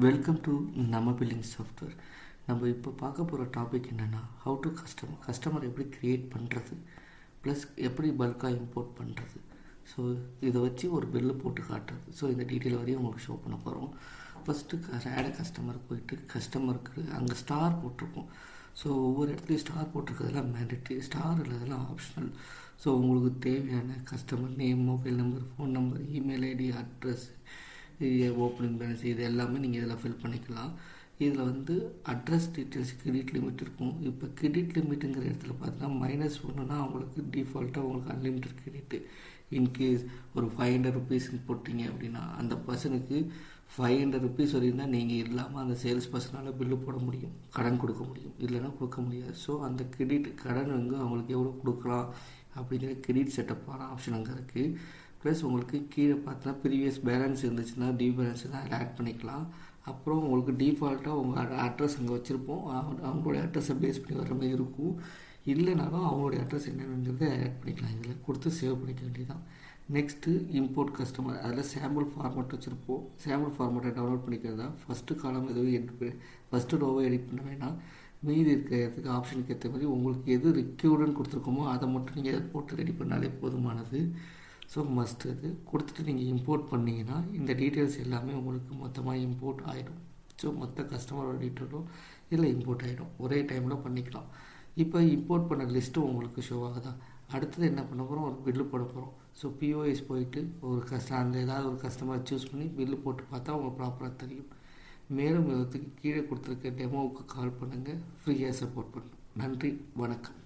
Welcome to நம்ம billing software. நம்ம இப்போ பார்க்க போகிற டாபிக் என்னென்னா, ஹவு டு கஸ்டமர் எப்படி க்ரியேட் பண்ணுறது, ப்ளஸ் எப்படி பல்காக இம்போர்ட் பண்ணுறது. ஸோ இதை வச்சு ஒரு பில்லு போட்டு காட்டுறது. ஸோ இந்த டீட்டெயில் வரையும் உங்களுக்கு ஷோ பண்ண போகிறோம். ஃபஸ்ட்டு ஆட் கஸ்டமர் போயிட்டு கஸ்டமருக்கு அங்கே ஸ்டார் போட்டிருக்கோம். ஸோ ஒவ்வொரு இடத்துலையும் ஸ்டார் போட்டிருக்கிறதெல்லாம் மேண்டேட்ரி, ஸ்டார் இல்லாதெல்லாம் ஆப்ஷனல். ஸோ உங்களுக்கு தேவையான customer name, mobile number, phone number, email ID, address, opening balance, இது எல்லாமே நீங்கள் இதில் ஃபில் பண்ணிக்கலாம். இதில் அட்ரஸ் டீட்டெயில்ஸ், கிரெடிட் லிமிட் இருக்கும். இப்போ கிரெடிட் லிமிட்டுங்கிற இடத்துல பார்த்தீங்கன்னா -1னா அவங்களுக்கு டிஃபால்ட்டாக உங்களுக்கு அன்லிமிட்டட் கிரெடிட்டு. இன்கேஸ் ஒரு 500 ருபீஸ்ன்னு போட்டிங்க அப்படின்னா அந்த பர்சனுக்கு 500 ருபீஸ் வரையும் தான் நீங்கள் இல்லாமல் அந்த சேல்ஸ் பர்சனால் பில்லு போட முடியும், கடன் கொடுக்க முடியும், இல்லைன்னா கொடுக்க முடியாது. ஸோ அந்த கடன் அவங்களுக்கு எவ்வளோ கொடுக்கலாம் அப்படிங்கிற கிரெடிட் செட்டப்பான ஆப்ஷன் அங்கே இருக்குது. ப்ளஸ் உங்களுக்கு கீழே பார்த்தா ப்ரீவியஸ் பேலன்ஸ் இருந்துச்சுன்னா பேலன்ஸ் தான் அதில் ஆட் பண்ணிக்கலாம். அப்புறம் உங்களுக்கு டிஃபால்ட்டாக உங்கள் அட்ரஸ் அங்கே வச்சுருப்போம், அவங்களுடைய அட்ரஸை பேஸ் பண்ணி வர மாதிரி இருக்கும். இல்லைனாலும் அவங்களுடைய அட்ரஸ் என்னென்னங்கிறத ஆட் பண்ணிக்கலாம். இதில் கொடுத்து சேவ் பண்ணிக்க வேண்டியதான். நெக்ஸ்ட்டு இம்போர்ட் கஸ்டமர், அதில் சாம்பிள் ஃபார்மேட் வச்சுருப்போம். சாம்பிள் ஃபார்மேட்டை டவுன்லோட் பண்ணிக்கிறதா. ஃபஸ்ட்டு காலம் எதுவும் ஃபஸ்ட்டு ரோவை எடிட் பண்ண வேணாம். மீதி இருக்கிறதுக்கு ஆப்ஷனுக்கு ஏற்ற மாதிரி உங்களுக்கு எது ரிக்யூர்டுன்னு கொடுத்துருக்கோமோ அதை மட்டும் நீங்கள் போட்டு ரெடி பண்ணாலே போதுமானது. ஸோ மஸ்ட் அது கொடுத்துட்டு நீங்கள் இம்போர்ட் பண்ணிங்கன்னா இந்த டீட்டெயில்ஸ் எல்லாமே உங்களுக்கு மொத்தமாக இம்போர்ட் ஆகிடும். ஸோ மொத்த கஸ்டமரோட டீட்டெயிலும் இதில் இம்போர்ட் ஆகிடும். ஒரே டைமில் பண்ணிக்கலாம். இப்போ இம்போர்ட் பண்ண லிஸ்ட்டு உங்களுக்கு ஷோ ஆகுதா. அடுத்தது என்ன பண்ண போகிறோம், ஒரு பில்லு போட போகிறோம். ஸோ பிஓஎஸ் போயிட்டு ஒரு அந்த ஏதாவது ஒரு கஸ்டமரை சூஸ் பண்ணி பில்லு போட்டு பார்த்தா உங்களுக்கு ப்ராப்பராக தெரியும். மேலும் இதுக்கு கீழே கொடுத்துருக்க டெமோவுக்கு கால் பண்ணுங்கள், ஃப்ரீயாக சப்போர்ட் பண்ணுங்கள். நன்றி, வணக்கம்.